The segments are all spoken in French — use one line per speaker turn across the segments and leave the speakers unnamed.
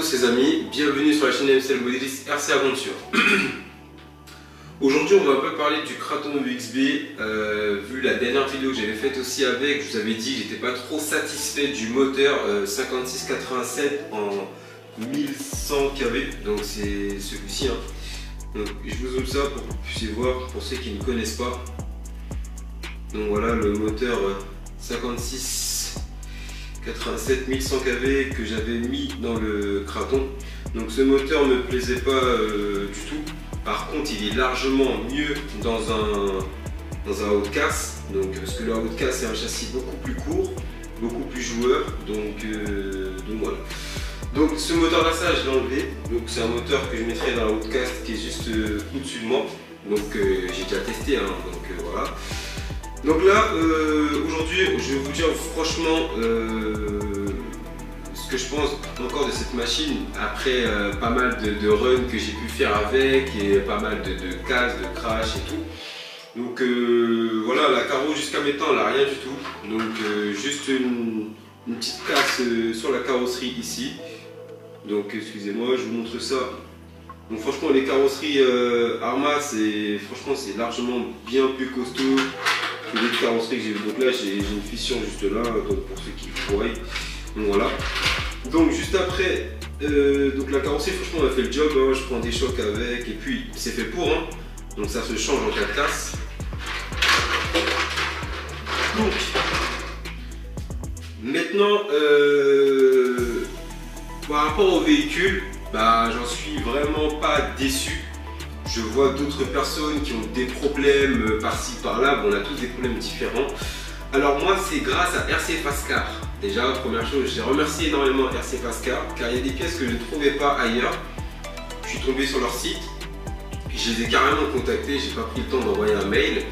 tous les amis, bienvenue sur la chaîne MCL Modéliste RC Aventure. Aujourd'hui on va un peu parler du Kraton UXB. Vu la dernière vidéo que j'avais faite aussi avec, je vous avais dit que j'étais pas trop satisfait du moteur 5687 en 1100 kV, donc c'est celui-ci. Donc je vous zoome ça pour que vous puissiez voir, pour ceux qui ne connaissent pas. Donc voilà le moteur 5687 1100 kV que j'avais mis dans le Kraton. Donc ce moteur ne me plaisait pas du tout. Par contre il est largement mieux dans un Outcast. Donc, parce que le Outcast c'est un châssis beaucoup plus court, beaucoup plus joueur. Donc voilà. Donc ce moteur là, ça je l'ai enlevé. Donc c'est un moteur que je mettrai dans la Outcast qui est juste au-dessus de moi. Donc j'ai déjà testé donc voilà. Donc là aujourd'hui je vais vous dire franchement ce que je pense encore de cette machine après pas mal de runs que j'ai pu faire avec et pas mal de casse, de crash et tout. Donc voilà, la carreau jusqu'à maintenant elle n'a rien du tout. Donc juste une petite casse sur la carrosserie ici. Donc excusez-moi, je vous montre ça. Donc franchement les carrosseries Arma c'est largement bien plus costaud que les carrosseries que j'ai vues. Donc là j'ai une fission juste là, donc pour ceux qui voient. Donc voilà. Donc juste après, donc la carrosserie franchement elle fait le job, je prends des chocs avec et puis c'est fait pour. Donc ça se change en 4 classes. Donc maintenant par rapport au véhicule, j'en suis vraiment pas déçu. Je vois d'autres personnes qui ont des problèmes par-ci par-là, on a tous des problèmes différents. Alors moi c'est grâce à RC Fastcar. Déjà première chose, j'ai remercié énormément RC Fastcar car il y a des pièces que je ne trouvais pas ailleurs. Je suis tombé sur leur site, puis je les ai carrément contactés, j'ai pas pris le temps d'envoyer un mail.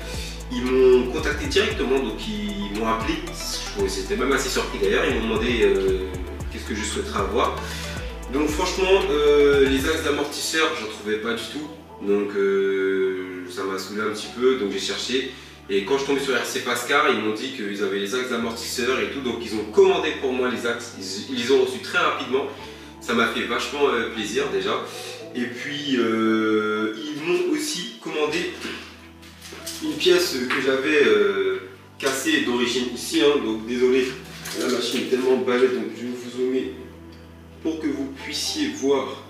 Ils m'ont contacté directement, donc ils m'ont appelé, c'était même assez surpris d'ailleurs, ils m'ont demandé qu'est-ce que je souhaiterais avoir. Donc franchement les axes d'amortisseurs j'en trouvais pas du tout. Donc ça m'a saoulé un petit peu, donc j'ai cherché. Et quand je suis tombé sur RC Fastcar, ils m'ont dit qu'ils avaient les axes d'amortisseurs et tout. Donc ils ont commandé pour moi les axes, ils les ont reçus très rapidement. Ça m'a fait vachement plaisir déjà. Et puis ils m'ont aussi commandé une pièce que j'avais cassée d'origine ici. Donc désolé, la machine est tellement balèze, donc je vais vous zoomer pour que vous puissiez voir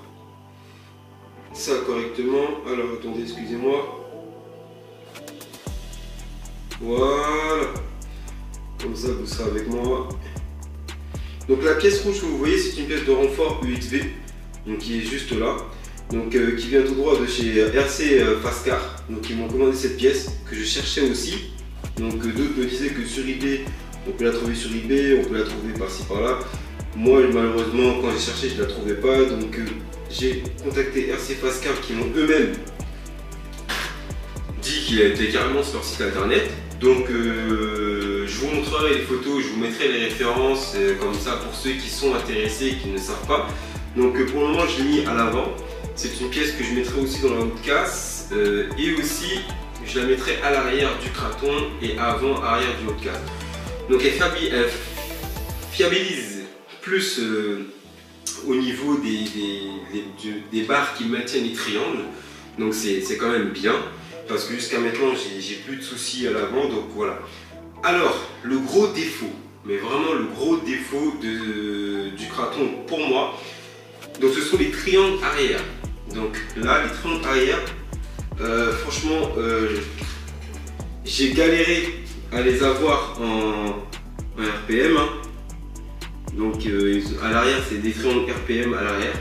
ça correctement. Alors attendez, excusez-moi. Voilà, comme ça vous serez avec moi. Donc la pièce rouge que vous voyez, c'est une pièce de renfort UXB, donc qui est juste là, donc qui vient tout droit de chez RC Fastcar. Donc ils m'ont commandé cette pièce que je cherchais aussi. Donc d'autres me disaient que sur eBay, on peut la trouver sur eBay, on peut la trouver par-ci par-là. Moi malheureusement quand j'ai cherché je la trouvais pas, donc j'ai contacté RC Fastcar qui m'ont eux-mêmes dit qu'il était carrément sur leur site internet. Donc je vous montrerai les photos, je vous mettrai les références comme ça pour ceux qui sont intéressés et qui ne savent pas. Donc pour le moment je l'ai mis à l'avant. C'est une pièce que je mettrai aussi dans la Outcast et aussi je la mettrai à l'arrière du Kraton et avant arrière du Outcast. Donc elle fiabilise plus au niveau des barres qui maintiennent les triangles. Donc c'est quand même bien. Parce que jusqu'à maintenant j'ai plus de soucis à l'avant, donc voilà. Alors le gros défaut, mais vraiment le gros défaut du Kraton pour moi, donc ce sont les triangles arrière. Donc là les triangles arrière, franchement j'ai galéré à les avoir en RPM. Donc à l'arrière c'est des triangles RPM à l'arrière.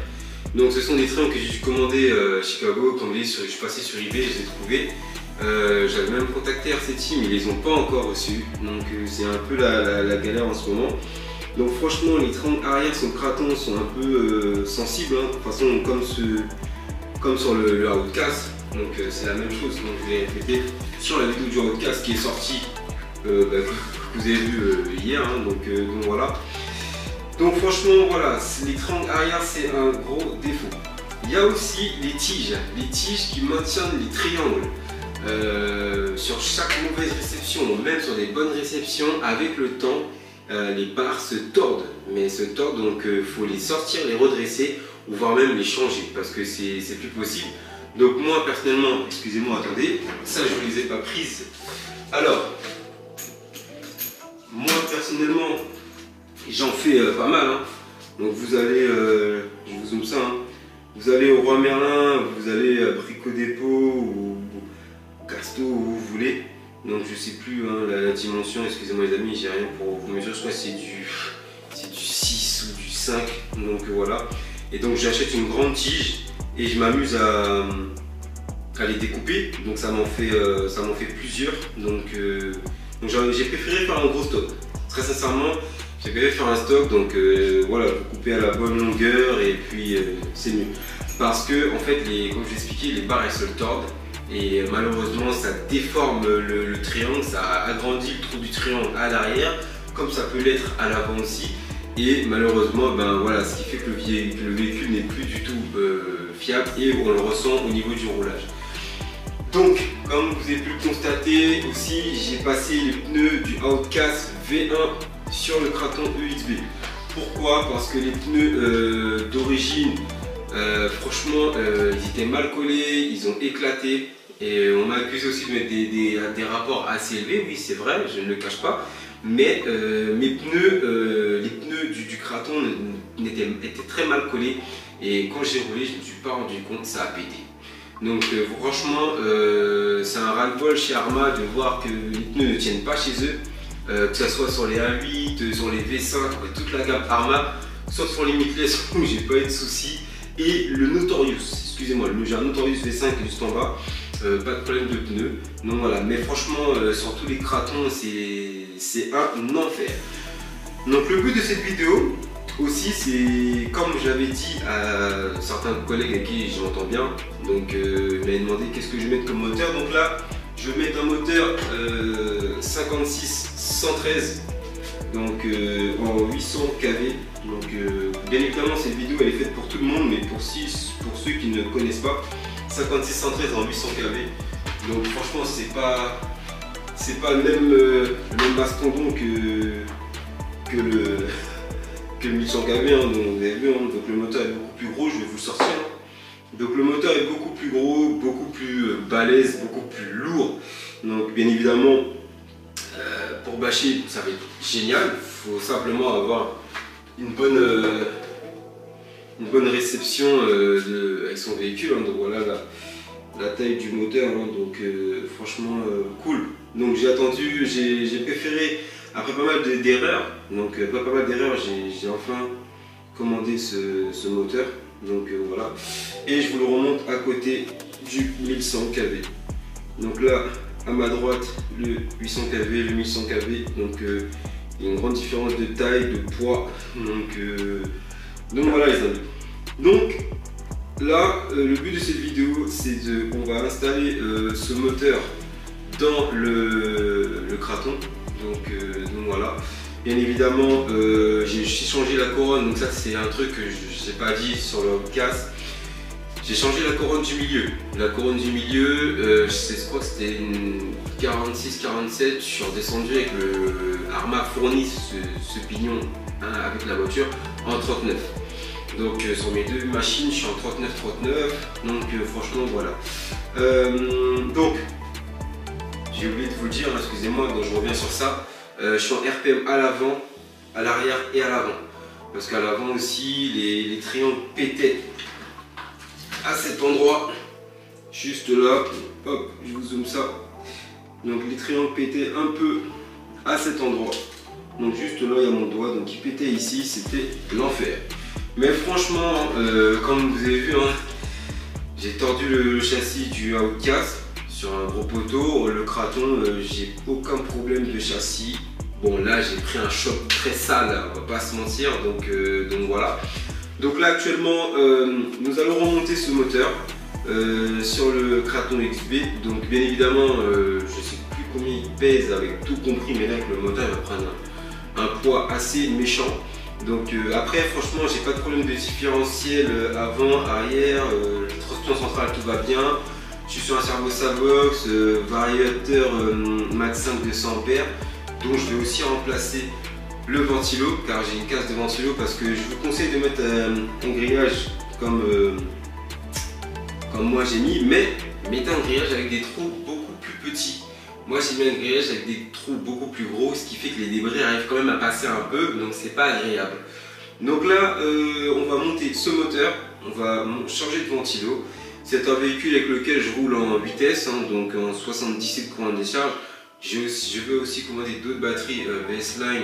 Donc ce sont des triangles que j'ai dû commander à Chicago, comme je suis passé sur eBay, je les ai trouvés. J'avais même contacté RC Team, ils les ont pas encore reçus. Donc c'est un peu la galère en ce moment. Donc franchement les triangles arrière sur le Kraton sont un peu sensibles, de toute façon comme sur le Outcast. Donc c'est la même chose, donc je l'ai répété sur la vidéo du Outcast qui est sortie, que vous avez vu hier, donc voilà. Donc franchement voilà, les triangles arrière c'est un gros défaut. Il y a aussi les tiges qui maintiennent les triangles sur chaque mauvaise réception, même sur des bonnes réceptions, avec le temps, les barres se tordent, mais se tordent, donc faut les sortir, les redresser, ou voire même les changer, parce que c'est plus possible. Donc moi personnellement, excusez-moi, attendez, ça je ne les ai pas prises. Alors, moi personnellement, j'en fais pas mal, hein. Donc vous allez, je vous zoome ça, hein. Vous allez au Roi Merlin, vous allez à Brico Dépôt ou Casto, où vous voulez. Donc je sais plus hein, la dimension, excusez-moi les amis, j'ai rien pour vous mesurer, je crois que c'est du 6 ou du 5, donc voilà. Et donc j'achète une grande tige et je m'amuse à les découper, donc ça m'en fait plusieurs. Donc j'ai préféré faire un gros stock, très sincèrement. J'ai préféré faire un stock, donc voilà, vous coupez à la bonne longueur et puis c'est mieux. Parce que en fait, comme je l'ai expliqué, les barres elles se tordent et malheureusement ça déforme le triangle, ça agrandit le trou du triangle à l'arrière, comme ça peut l'être à l'avant aussi. Et malheureusement, ben voilà, ce qui fait que le véhicule n'est plus du tout fiable et on le ressent au niveau du roulage. Donc, comme vous avez pu le constater aussi, j'ai passé les pneus du Outcast V1 sur le Kraton EXB. Pourquoi? Parce que les pneus d'origine, franchement, ils étaient mal collés, ils ont éclaté. Et on m'a accusé aussi de mettre des rapports assez élevés, oui c'est vrai, je ne le cache pas. Mais mes pneus, les pneus du Kraton étaient très mal collés. Et quand j'ai roulé, je ne me suis pas rendu compte, ça a pété. Donc franchement, c'est un ras-le-bol chez Arrma de voir que les pneus ne tiennent pas chez eux. Que ce soit sur les A8, sur les V5, toute la gamme Arrma, sauf sur les Midless où j'ai pas eu de soucis. Et le Notorious, excusez-moi, j'ai un Notorious V5 juste en bas, pas de problème de pneus. Donc voilà, mais franchement, sur tous les Kratons, c'est un enfer. Donc le but de cette vidéo aussi, c'est comme j'avais dit à certains collègues avec qui j'entends bien, donc ils m'avaient demandé qu'est-ce que je vais mettre comme moteur. Donc là, je vais mettre un moteur 56 113, donc en 800 kV. Donc bien évidemment cette vidéo elle est faite pour tout le monde, mais pour ceux qui ne connaissent pas, 56 113 en 800 kV. Donc franchement c'est pas le même mastodon que le 1100 kV, hein, donc vous avez vu, hein, donc le moteur est beaucoup plus gros, je vais vous le sortir. Hein. Donc le moteur est beaucoup plus gros, beaucoup plus balèze, beaucoup plus lourd. Donc bien évidemment, pour bâcher, ça va être génial. Il faut simplement avoir une bonne réception avec son véhicule. Hein. Donc voilà la taille du moteur, hein. Donc franchement cool. Donc j'ai préféré, après pas mal d'erreurs, donc pas mal d'erreurs, j'ai enfin commandé ce moteur. Donc voilà, et je vous le remonte à côté du 1100 kV. Donc là à ma droite le 800 kV, le 1100 kV, donc il y a une grande différence de taille, de poids, donc voilà les amis. Donc là le but de cette vidéo c'est on va installer ce moteur dans le Kraton, donc voilà. Bien évidemment, j'ai changé la couronne, donc ça c'est un truc que je n'ai pas dit sur le podcast. J'ai changé la couronne du milieu. La couronne du milieu, je crois que c'était une 46-47. Je suis redescendu avec le Arrma fournit ce pignon hein, avec la voiture en 39. Donc sur mes deux machines, je suis en 39-39. Donc franchement voilà. Donc j'ai oublié de vous le dire, hein, excusez-moi, donc je reviens sur ça. Je suis en RPM à l'avant, à l'arrière et à l'avant. Parce qu'à l'avant aussi, les triangles pétaient à cet endroit. Juste là, hop, je vous zoome ça. Donc les triangles pétaient un peu à cet endroit. Donc juste là, il y a mon doigt, donc il pétait ici, c'était l'enfer. Mais franchement, comme vous avez vu, hein, j'ai tordu le châssis du Outcast sur un gros poteau. Le Kraton, j'ai aucun problème de châssis. Bon là j'ai pris un choc très sale, on va pas se mentir, donc voilà. Donc là actuellement nous allons remonter ce moteur sur le Kraton XB. Donc bien évidemment je sais plus combien il pèse avec tout compris, mais là le moteur va prendre un poids assez méchant. Donc après franchement j'ai pas de problème de différentiel avant, arrière, transmission centrale tout va bien. Je suis sur un servo Savox, variateur Max 5 200 A. Donc je vais aussi remplacer le ventilo, car j'ai une casse de ventilo, parce que je vous conseille de mettre un grillage comme moi j'ai mis, mais mettez un grillage avec des trous beaucoup plus petits. Moi j'ai mis un grillage avec des trous beaucoup plus gros, ce qui fait que les débris arrivent quand même à passer un peu, donc c'est pas agréable. Donc là, on va monter ce moteur, on va changer de ventilo. C'est un véhicule avec lequel je roule en vitesse, hein, donc en 77 courants de décharge. Je veux aussi commander d'autres batteries VS Line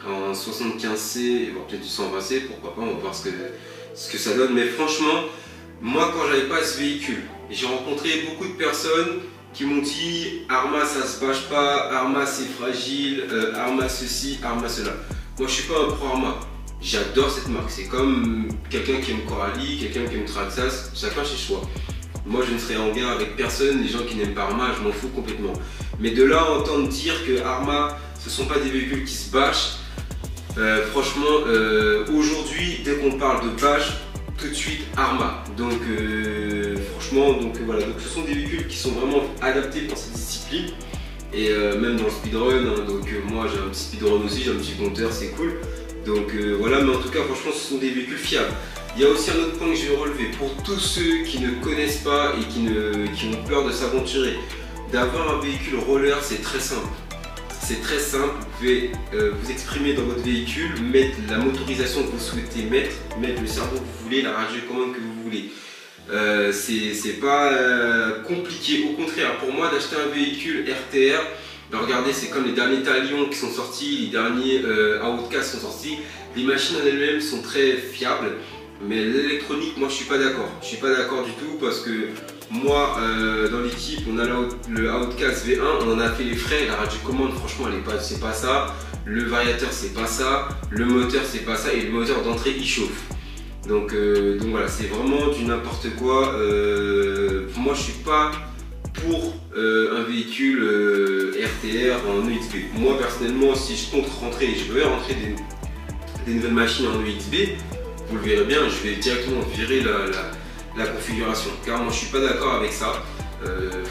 en 75C, voire peut-être du 120C, pourquoi pas, on va voir ce que ça donne. Mais franchement, moi quand j'avais pas ce véhicule, j'ai rencontré beaucoup de personnes qui m'ont dit Arrma ça se bâche pas, Arrma c'est fragile, Arrma ceci, Arrma cela. Moi je suis pas un pro Arrma, j'adore cette marque, c'est comme quelqu'un qui aime Coralie, quelqu'un qui aime Traxxas, chacun ses choix. Moi je ne serai en guerre avec personne, les gens qui n'aiment pas Arrma, je m'en fous complètement. Mais de là à entendre dire que Arrma ce sont pas des véhicules qui se bâchent, franchement aujourd'hui dès qu'on parle de bâche, tout de suite Arrma. Donc franchement, voilà, donc ce sont des véhicules qui sont vraiment adaptés pour cette discipline. Et même dans le speedrun, hein, donc moi j'ai un petit speedrun aussi, j'ai un petit compteur, c'est cool. Donc voilà, mais en tout cas franchement ce sont des véhicules fiables. Il y a aussi un autre point que je vais relever pour tous ceux qui ne connaissent pas et qui ont peur de s'aventurer. D'avoir un véhicule roller, c'est très simple. C'est très simple, vous pouvez vous exprimer dans votre véhicule, mettre la motorisation que vous souhaitez mettre le cerveau que vous voulez, la radiocommande que vous voulez. C'est pas compliqué, au contraire, pour moi d'acheter un véhicule RTR, ben regardez, c'est comme les derniers Talion qui sont sortis, les derniers Outcast sont sortis, les machines en elles-mêmes sont très fiables, mais l'électronique, moi je suis pas d'accord. Je suis pas d'accord du tout parce que moi, dans l'équipe, on a le Outcast V1, on en a fait les frais, la radiocommande, franchement, c'est pas ça. Le variateur, c'est pas ça. Le moteur, c'est pas ça. Et le moteur d'entrée, il chauffe. Donc voilà, c'est vraiment du n'importe quoi. Moi, je suis pas pour un véhicule RTR en EXB. Moi, personnellement, si je compte rentrer, je veux rentrer des nouvelles machines en EXB, vous le verrez bien, je vais directement virer la configuration, car moi je suis pas d'accord avec ça.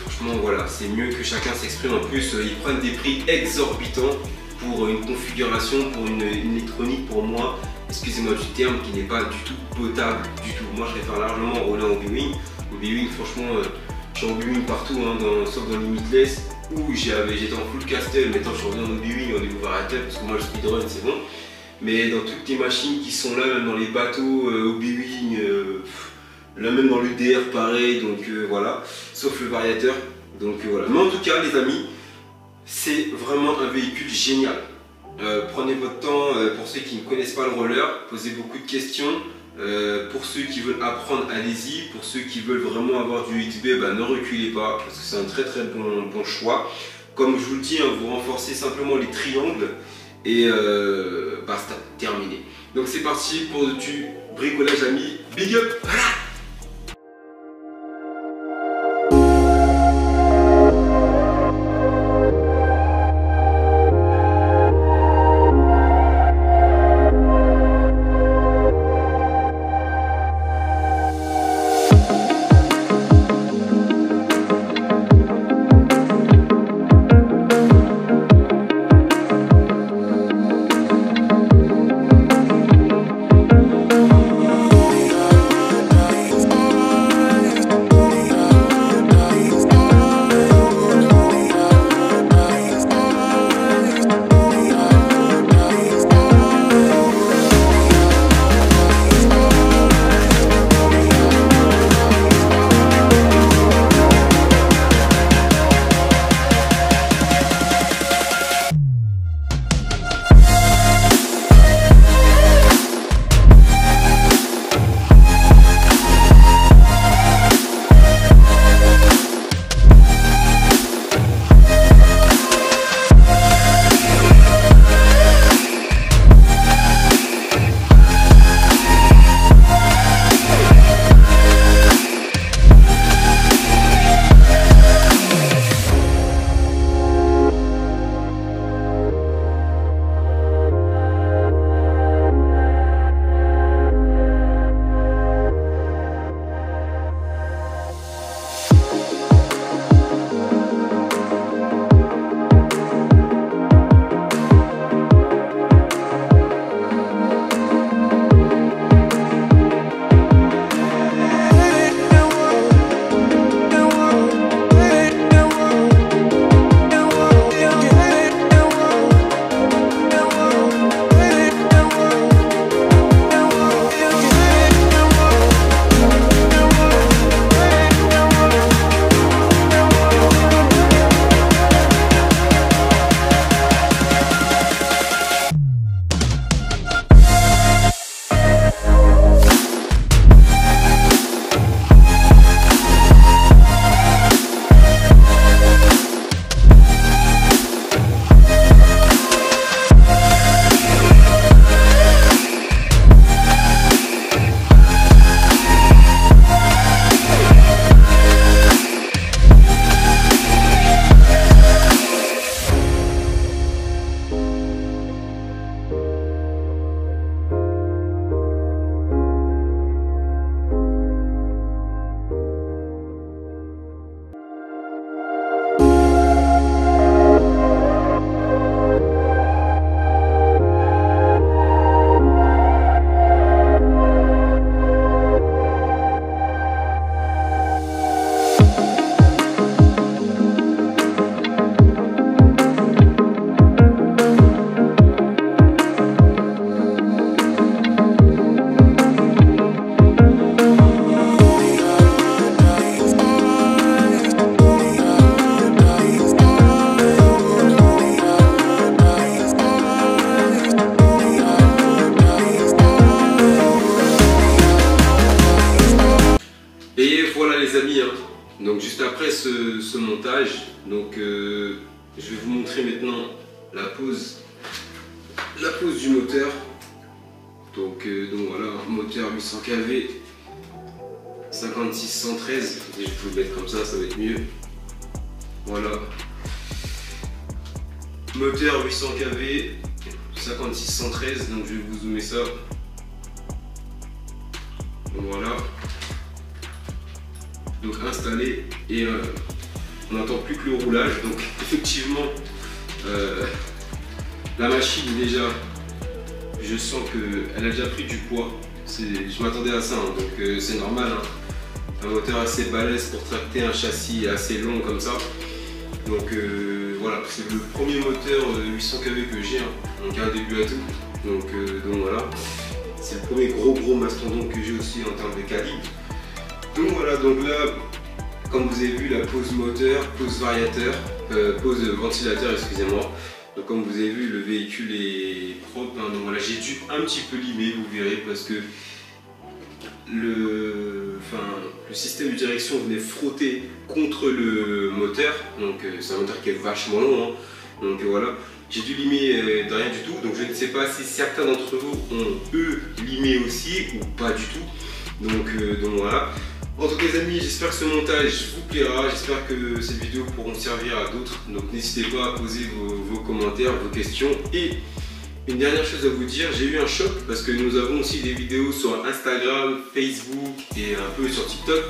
Franchement voilà, c'est mieux que chacun s'exprime. En plus ils prennent des prix exorbitants pour une configuration, pour une électronique, pour moi, excusez-moi du terme, qui n'est pas du tout potable du tout. Moi je préfère largement rouler en B-Wing. Au B-Wing franchement, je suis en B-Wing partout, hein, sauf dans Limitless où j'étais en full castle. Maintenant je suis revenu en B-Wing, en niveau variateur, parce que moi le speedrun c'est bon. Mais dans toutes les machines qui sont là, même dans les bateaux, au B-Wing, là même dans l'UDR pareil, donc voilà, sauf le variateur, donc voilà. Mais en tout cas les amis, c'est vraiment un véhicule génial. Prenez votre temps, pour ceux qui ne connaissent pas le roller, posez beaucoup de questions. Pour ceux qui veulent apprendre, allez-y. Pour ceux qui veulent vraiment avoir du XB, ne reculez pas, parce que c'est un très bon choix. Comme je vous le dis, hein, vous renforcez simplement les triangles et basta, terminé. Donc c'est parti pour du bricolage amis, big up, voilà. Donc juste après ce montage, donc je vais vous montrer maintenant la pose du moteur. Donc voilà, moteur 800 kV 5613, je vais vous le mettre comme ça va être mieux. Voilà, moteur 800 kV 5613, donc je vais vous zoomer ça. Voilà, donc installé, et on n'entend plus que le roulage. Donc effectivement la machine déjà, je sens qu'elle a déjà pris du poids. Je m'attendais à ça, hein, donc c'est normal, hein. Un moteur assez balèze pour tracter un châssis assez long comme ça. Donc voilà, c'est le premier moteur 800 kV que j'ai, hein, donc un début à tout. Donc voilà, c'est le premier gros mastodonte que j'ai aussi en termes de calibre. Donc voilà, donc là, comme vous avez vu, la pose moteur, pose variateur, pose ventilateur, excusez-moi. Donc comme vous avez vu, le véhicule est propre, hein. Donc voilà, j'ai dû un petit peu limer, vous verrez, parce que le système de direction venait frotter contre le moteur. Donc c'est un moteur qui est vachement long, hein. Donc voilà, j'ai dû limer de rien du tout. Donc je ne sais pas si certains d'entre vous ont eux limé aussi ou pas du tout. Donc voilà. En tout cas les amis, j'espère que ce montage vous plaira, j'espère que cette vidéo pourra servir à d'autres. Donc n'hésitez pas à poser vos commentaires, vos questions. Et une dernière chose à vous dire, j'ai eu un choc parce que nous avons aussi des vidéos sur Instagram, Facebook et un peu sur TikTok.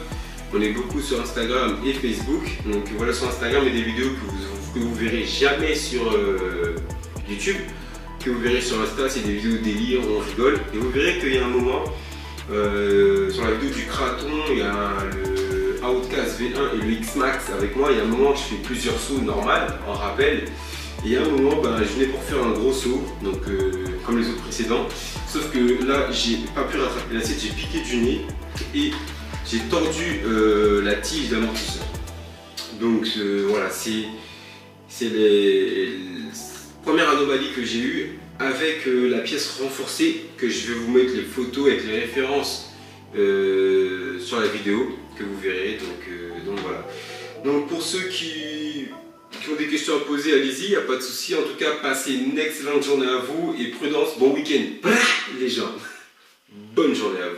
On est beaucoup sur Instagram et Facebook. Donc voilà, sur Instagram, il y a des vidéos que vous verrez jamais sur YouTube, que vous verrez sur Insta, c'est des vidéos délire où on rigole. Et vous verrez qu'il y a un moment, sur la vidéo du Kraton, il y a le Outcast V1 et le X-Max avec moi. Il y a un moment, je fais plusieurs sauts normales en rappel. Et à un moment, je venais pour faire un gros saut, donc comme les autres précédents. Sauf que là, j'ai pas pu rattraper l'assiette, j'ai piqué du nez et j'ai tordu la tige d'amortisseur. Donc voilà, c'est les premières anomalies que j'ai eues avec la pièce renforcée, que je vais vous mettre les photos avec les références sur la vidéo que vous verrez. Donc voilà. Donc pour ceux qui ont des questions à poser, allez-y, il n'y a pas de souci. En tout cas, passez une excellente journée à vous et prudence, bon week-end les gens. Bonne journée à vous.